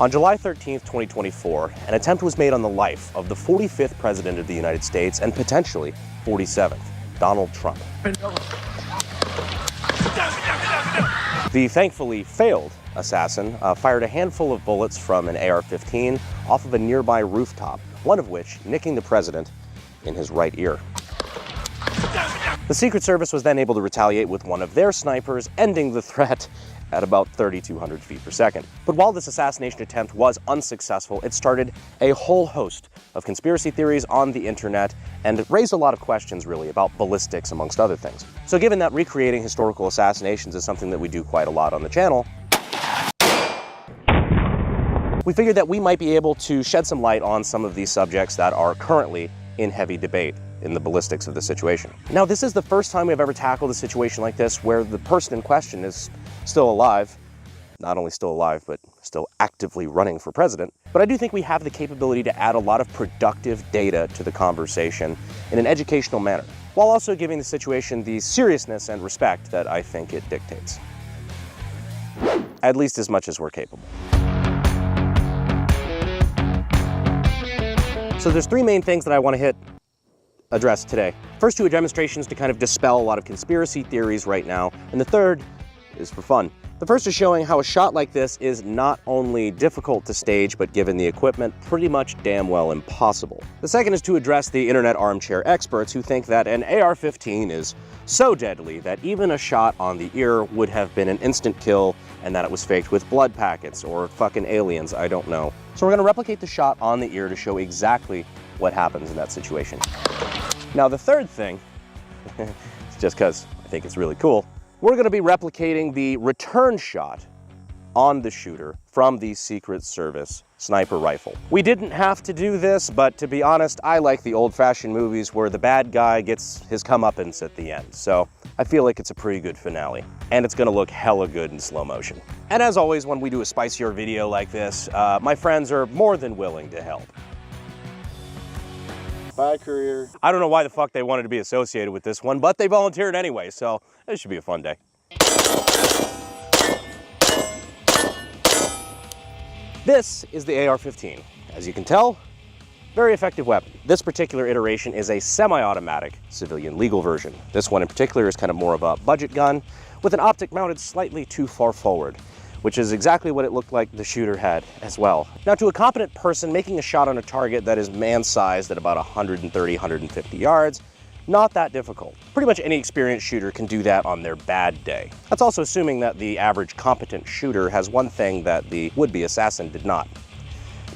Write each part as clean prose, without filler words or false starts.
On July 13th, 2024, an attempt was made on the life of the 45th President of the United States and potentially 47th, Donald Trump. The thankfully failed assassin fired a handful of bullets from an AR-15 off of a nearby rooftop, one of which nicking the president in his right ear. The Secret Service was then able to retaliate with one of their snipers, ending the threat at about 3,200 feet per second. But while this assassination attempt was unsuccessful, it started a whole host of conspiracy theories on the internet and raised a lot of questions really about ballistics amongst other things. So given that recreating historical assassinations is something that we do quite a lot on the channel, we figured that we might be able to shed some light on some of these subjects that are currently in heavy debate in the ballistics of the situation. Now, this is the first time we've ever tackled a situation like this where the person in question is still alive, not only still alive, but still actively running for president. But I do think we have the capability to add a lot of productive data to the conversation in an educational manner, while also giving the situation the seriousness and respect that I think it dictates. At least as much as we're capable. So there's three main things that I want to address today. First two are demonstrations to kind of dispel a lot of conspiracy theories right now, and the third is for fun. The first is showing how a shot like this is not only difficult to stage, but given the equipment, pretty much damn well impossible. The second is to address the internet armchair experts who think that an AR-15 is so deadly that even a shot on the ear would have been an instant kill, and that it was faked with blood packets or fucking aliens, I don't know. So we're gonna replicate the shot on the ear to show exactly what happens in that situation. Now the third thing, it's just because I think it's really cool, we're gonna be replicating the return shot on the shooter from the Secret Service sniper rifle. We didn't have to do this, but to be honest, I like the old-fashioned movies where the bad guy gets his comeuppance at the end, so I feel like it's a pretty good finale. And it's gonna look hella good in slow motion. And as always, when we do a spicier video like this, my friends are more than willing to help. Bye, career. I don't know why the fuck they wanted to be associated with this one, but they volunteered anyway, so it should be a fun day. This is the AR-15. As you can tell, very effective weapon. This particular iteration is a semi-automatic civilian legal version. This one in particular is kind of more of a budget gun with an optic mounted slightly too far forward, which is exactly what it looked like the shooter had as well. Now, to a competent person, making a shot on a target that is man-sized at about 130, 150 yards, not that difficult. Pretty much any experienced shooter can do that on their bad day. That's also assuming that the average competent shooter has one thing that the would-be assassin did not: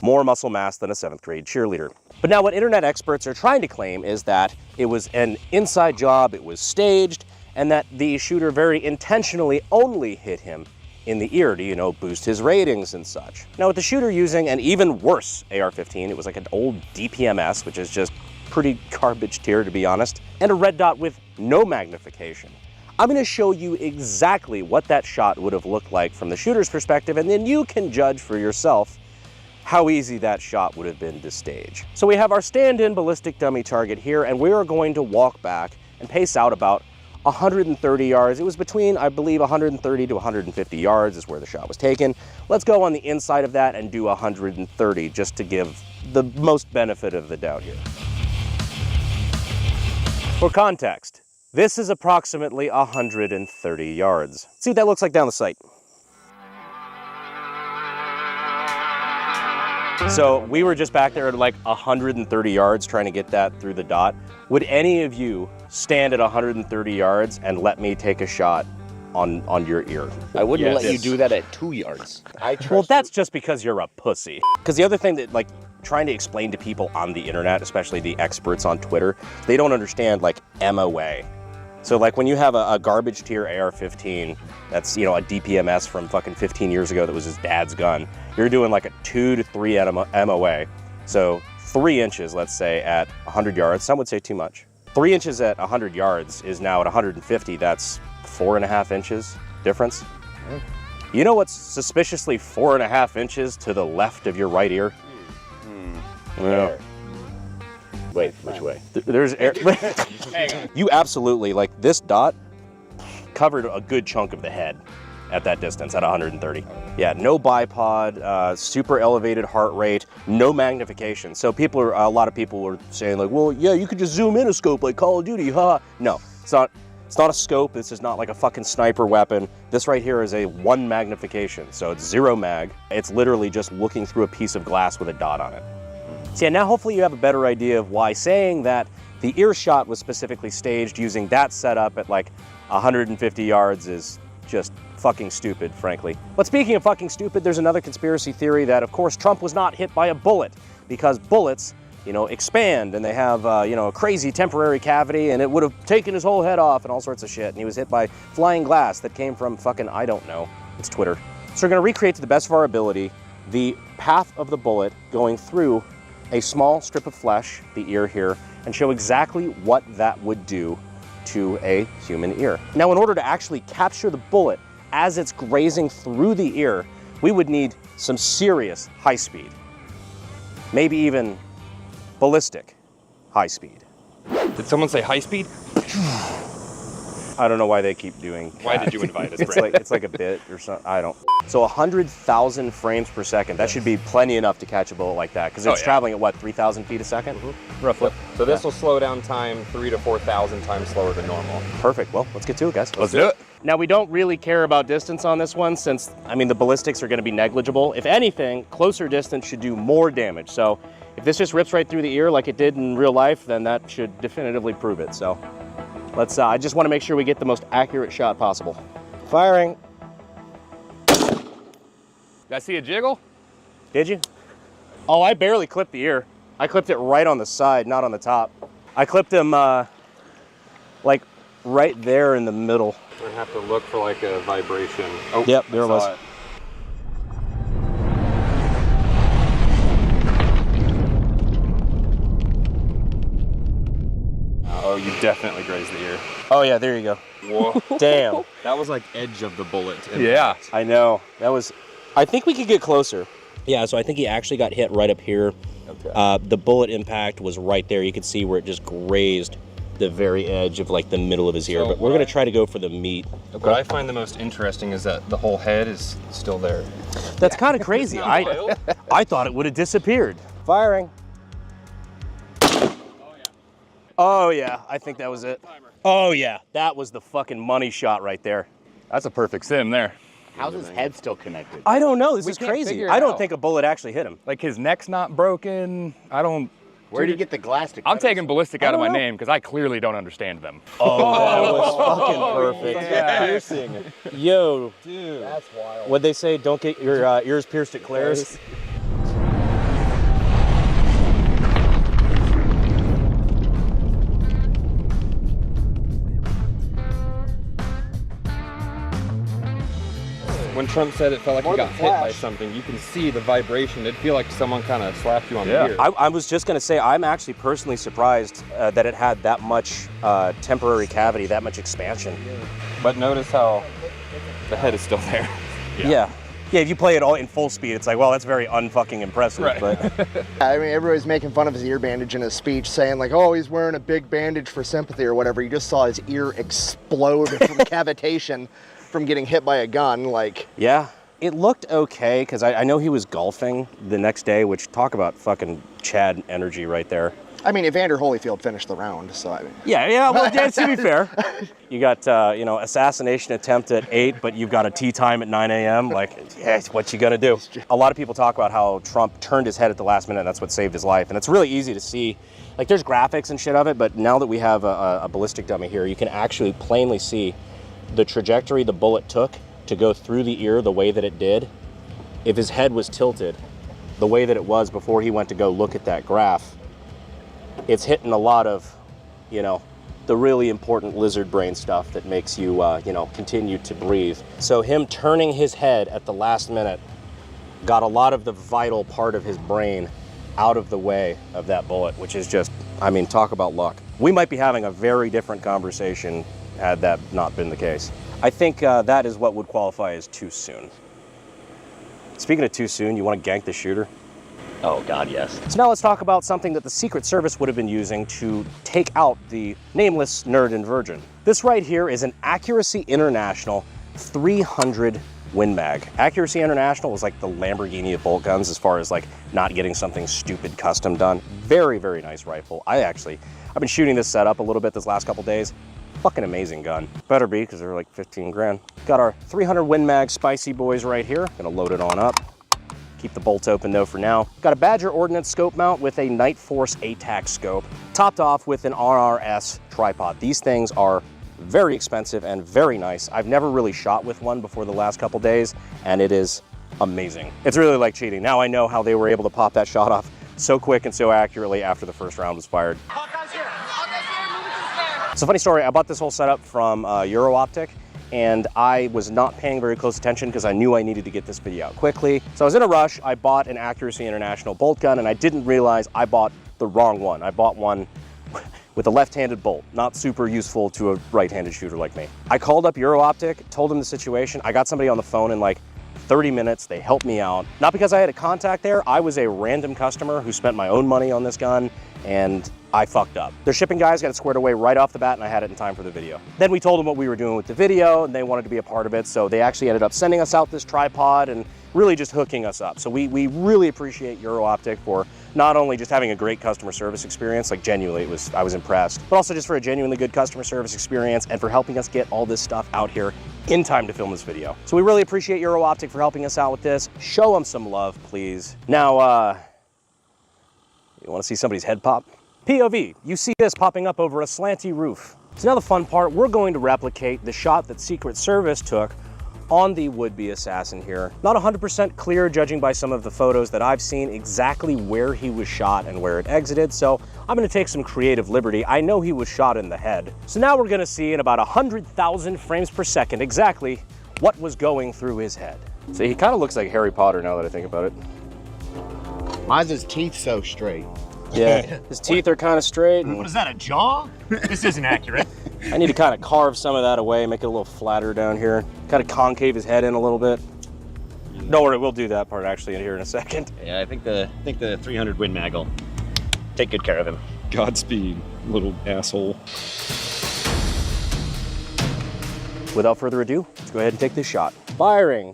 more muscle mass than a 7th grade cheerleader. But now what internet experts are trying to claim is that it was an inside job, it was staged, and that the shooter very intentionally only hit him in the ear to, you know, boost his ratings and such. Now with the shooter using an even worse AR-15, it was like an old DPMS, which is just pretty garbage tier to be honest, and a red dot with no magnification. I'm gonna show you exactly what that shot would have looked like from the shooter's perspective, and then you can judge for yourself how easy that shot would have been to stage. So we have our stand-in ballistic dummy target here, and we are going to walk back and pace out about 130 yards. It was between, I believe, 130 to 150 yards is where the shot was taken. Let's go on the inside of that and do 130 just to give the most benefit of the doubt here. For context, this is approximately 130 yards. Let's see what that looks like down the sight. So we were just back there at like 130 yards trying to get that through the dot. Would any of you stand at 130 yards and let me take a shot on your ear? I wouldn't let you do that at 2 yards. Well, that's just because you're a pussy. Because the other thing that, like, trying to explain to people on the internet, especially the experts on Twitter, they don't understand, like, MOA. So, like, when you have a garbage tier AR-15 that's, you know, a DPMS from fucking 15 years ago that was his dad's gun, you're doing like a 2 to 3 MOA. So 3 inches, let's say, at 100 yards, some would say too much. 3 inches at 100 yards is now at 150, that's 4.5 inches difference. You know what's suspiciously 4.5 inches to the left of your right ear? Yeah. Wait, which way? There's air. You absolutely, like, this dot covered a good chunk of the head. at that distance, at 130. Yeah, no bipod, super elevated heart rate, no magnification. So a lot of people were saying like, well, yeah, you could just zoom in a scope like Call of Duty, huh? No, it's not a scope. This is not like a fucking sniper weapon. This right here is a 1 magnification. So it's 0 mag. It's literally just looking through a piece of glass with a dot on it. So yeah, now hopefully you have a better idea of why saying that the ear shot was specifically staged using that setup at like 150 yards is just fucking stupid, frankly. But speaking of fucking stupid, there's another conspiracy theory that, of course, Trump was not hit by a bullet because bullets, you know, expand and they have, you know, a crazy temporary cavity and it would have taken his whole head off and all sorts of shit. And he was hit by flying glass that came from fucking, I don't know, it's Twitter. So we're gonna recreate to the best of our ability the path of the bullet going through a small strip of flesh, the ear here, and show exactly what that would do to a human ear. Now, in order to actually capture the bullet as it's grazing through the ear, we would need some serious high speed, maybe even ballistic high speed. Did someone say high speed? I don't know why they keep doing that. Why did you invite us, It's like a bit or something, I don't. So 100,000 frames per second, that should be plenty enough to catch a bullet like that, because it's traveling at what, 3,000 feet a second? Roughly. Yep. So this will slow down time 3,000 to 4,000 times slower than normal. Perfect, well, let's get to it, guys. Let's do it. Now, we don't really care about distance on this one since, I mean, the ballistics are gonna be negligible. If anything, closer distance should do more damage. So if this just rips right through the ear like it did in real life, then that should definitively prove it. So let's, I just wanna make sure we get the most accurate shot possible. Firing. Did I see a jiggle? Did you? Oh, I barely clipped the ear. I clipped it right on the side, not on the top. I clipped him like right there in the middle. We're gonna have to look for like a vibration. Oh, yep, there it was. It. Oh, you definitely grazed the ear. Oh yeah, there you go. Whoa. Damn. That was like edge of the bullet. Yeah. I know. That was, I think we could get closer. Yeah, so I think he actually got hit right up here. Okay. The bullet impact was right there. You could see where it just grazed the very edge of like the middle of his ear, but we're gonna try to go for the meat. What I find the most interesting is that the whole head is still there. That's kind of crazy. I thought it would have disappeared. Firing. Oh yeah, I think that was it. Oh yeah, that was the fucking money shot right there. That's a perfect sim there. How's his head still connected? I don't know, this is crazy. I don't think a bullet actually hit him. Like his neck's not broken. I don't. Where do you get the glass to cut I'm taking ballistic out of my name because I clearly don't understand them. Oh, that was fucking perfect. Yeah. Piercing. Yo. Dude. That's wild. What'd they say? Don't get your ears pierced at Claire's? When Trump said it felt like he got hit by something, you can see the vibration. It'd feel like someone kind of slapped you on the ear. I was just going to say, I'm actually personally surprised that it had that much temporary cavity, that much expansion. But notice how the head is still there. Yeah, if you play it all in full speed, it's like, well, that's very unfucking impressive. Right. But I mean, everybody's making fun of his ear bandage in his speech, saying like, oh, he's wearing a big bandage for sympathy or whatever. You just saw his ear explode from cavitation from getting hit by a gun, like. Yeah, it looked okay, because I know he was golfing the next day, which talk about fucking Chad energy right there. I mean, Evander Holyfield finished the round, so I mean. Yeah, well, to be fair. You got, you know, assassination attempt at 8, but you've got a tee time at 9 a.m. Like, yeah, it's what you gonna do. A lot of people talk about how Trump turned his head at the last minute, and that's what saved his life. And it's really easy to see. Like, there's graphics and shit of it, but now that we have a ballistic dummy here, you can actually plainly see the trajectory the bullet took to go through the ear the way that it did. If his head was tilted the way that it was before he went to go look at that graph, it's hitting a lot of, you know, the really important lizard brain stuff that makes you, you know, continue to breathe. So him turning his head at the last minute got a lot of the vital part of his brain out of the way of that bullet, which is just, I mean, talk about luck. We might be having a very different conversation had that not been the case. I think that is what would qualify as too soon. Speaking of too soon, you want to gank the shooter? Oh God, yes. So now let's talk about something that the Secret Service would have been using to take out the nameless nerd and virgin. This right here is an Accuracy International 300 Win Mag. Accuracy International was like the Lamborghini of bolt guns as far as like not getting something stupid custom done. Very, very nice rifle. I've been shooting this setup a little bit this last couple days. Fucking amazing gun. Better be, because they're like 15 grand. Got our 300 Win Mag spicy boys right here. Gonna load it on up. Keep the bolts open though for now. Got a Badger Ordnance scope mount with a Night Force ATAC scope, topped off with an RRS tripod. These things are very expensive and very nice. I've never really shot with one before the last couple days, and it is amazing. It's really like cheating. Now I know how they were able to pop that shot off so quick and so accurately after the first round was fired. So funny story, I bought this whole setup from EuroOptic, and I was not paying very close attention because I knew I needed to get this video out quickly. So I was in a rush, I bought an Accuracy International bolt gun, and I didn't realize I bought the wrong one. I bought one with a left-handed bolt, not super useful to a right-handed shooter like me. I called up EuroOptic, told them the situation. I got somebody on the phone in like 30 minutes. They helped me out. Not because I had a contact there. I was a random customer who spent my own money on this gun, and I fucked up. Their shipping guys got it squared away right off the bat, and I had it in time for the video. Then we told them what we were doing with the video, and they wanted to be a part of it, so they actually ended up sending us out this tripod and really just hooking us up. So we really appreciate EuroOptic for not only just having a great customer service experience, like genuinely I was impressed, but also just for a genuinely good customer service experience and for helping us get all this stuff out here in time to film this video. So we really appreciate EuroOptic for helping us out with this. Show them some love, please. Now, you wanna see somebody's head pop? POV, you see this popping up over a slanty roof. So now the fun part, we're going to replicate the shot that Secret Service took on the would-be assassin here. Not 100% clear, judging by some of the photos that I've seen, exactly where he was shot and where it exited, so I'm gonna take some creative liberty. I know he was shot in the head. So now we're gonna see in about 100,000 frames per second exactly what was going through his head. So he kind of looks like Harry Potter now that I think about it. Why is his teeth so straight? Yeah, his teeth are kind of straight. What is that, a jaw? This isn't accurate. I need to kind of carve some of that away, make it a little flatter down here. Kind of concave his head in a little bit. Don't worry, we'll do that part actually in here in a second. Yeah, I think the 300 Win Mag will take good care of him. Godspeed, little asshole. Without further ado, let's go ahead and take this shot. Firing.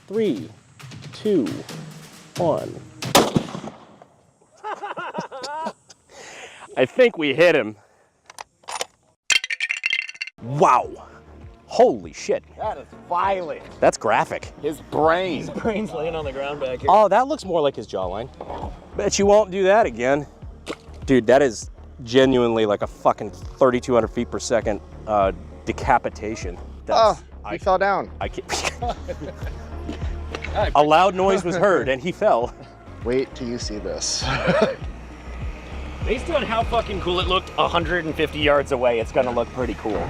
3, 2, 1. I think we hit him. Wow. Holy shit. That is violent. That's graphic. His brain. Brain's laying on the ground back here. Oh, that looks more like his jawline. Bet you won't do that again. Dude, that is genuinely like a fucking 3,200 feet per second decapitation. Oh, he fell down. I can't. A loud noise was heard and he fell. Wait till you see this. Based on how fucking cool it looked 150 yards away, it's gonna look pretty cool.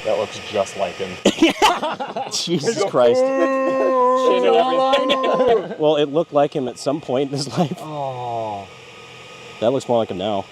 That looks just like him. Jesus Christ. Shit and everything. Well, it looked like him at some point in his life. Oh. That looks more like him now.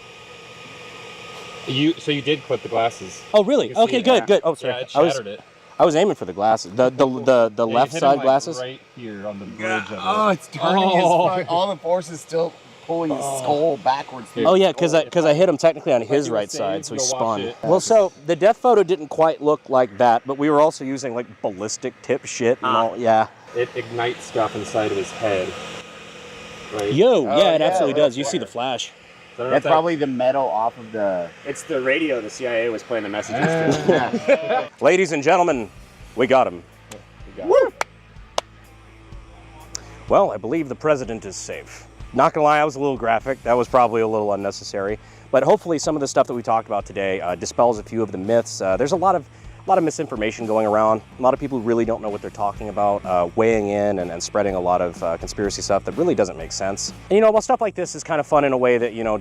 So you did clip the glasses. Oh, really? Okay, good, good. Oh, sorry. Yeah, it shattered it. I was aiming for the glasses. The left hit him, side like, glasses? right here on the bridge of it. Oh, it's turning his all the force is still pulling his skull backwards. Oh yeah, because I hit him technically on his right side, so he spun. Well, so the death photo didn't quite look like that, but we were also using like ballistic tip shit and all. Yeah. It ignites stuff inside of his head. Right? Yo, yeah, it yeah, absolutely right does. You see the flash. So That's probably the metal off of the. It's the radio the CIA was playing the messages to. Ladies and gentlemen, we got him. Woo! Well, I believe the president is safe. Not gonna lie, I was a little graphic. That was probably a little unnecessary. But hopefully some of the stuff that we talked about today dispels a few of the myths. There's a lot of misinformation going around. A lot of people really don't know what they're talking about, weighing in and spreading a lot of conspiracy stuff that really doesn't make sense. And you know, while stuff like this is kind of fun in a way that, you know,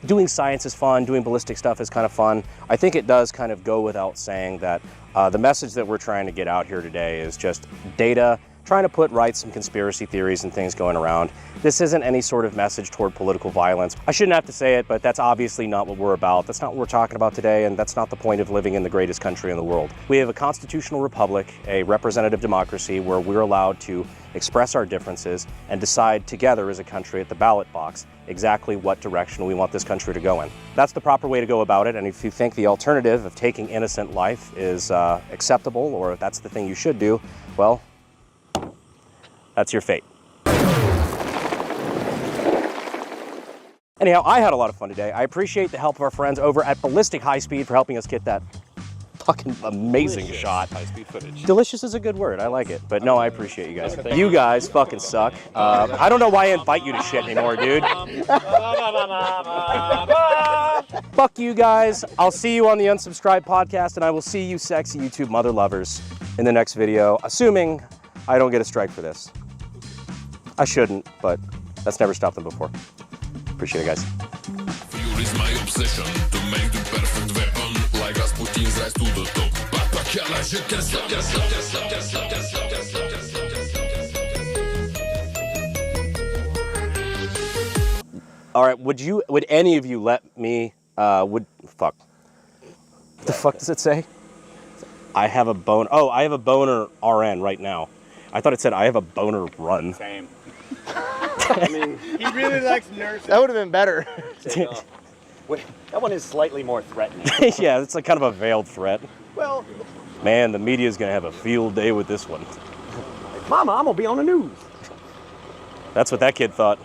doing science is fun, doing ballistic stuff is kind of fun, I think it does kind of go without saying that the message that we're trying to get out here today is just data, trying to put right some conspiracy theories and things going around. This isn't any sort of message toward political violence. I shouldn't have to say it, but that's obviously not what we're about. That's not what we're talking about today, and that's not the point of living in the greatest country in the world. We have a constitutional republic, a representative democracy where we're allowed to express our differences and decide together as a country at the ballot box exactly what direction we want this country to go in. That's the proper way to go about it, and if you think the alternative of taking innocent life is acceptable, or if that's the thing you should do, well, that's your fate. Anyhow, I had a lot of fun today. I appreciate the help of our friends over at Ballistic High Speed for helping us get that fucking amazing shot. High-speed footage. Delicious is a good word, I like it. But no, I appreciate you guys. You guys fucking suck. I don't know why I invite you to shit anymore, dude. Fuck you guys. I'll see you on the Unsubscribed podcast, and I will see you sexy YouTube mother lovers in the next video, assuming I don't get a strike for this. I shouldn't, but that's never stopped them before. Appreciate it, guys. Fuel is my obsession to make the perfect weapon, like Rasputin's rise to the top. All right, would any of you let me, fuck. What the fuck does it say? I have a boner. Oh, I have a boner RN right now. I thought it said I have a boner run. Same. I mean, He really likes nurses. That would have been better. wait, that one is slightly more threatening. Yeah, it's like kind of a veiled threat. Well, Man, the media's gonna have a field day with this one. Mama, I'm gonna be on the news. That's what that kid thought.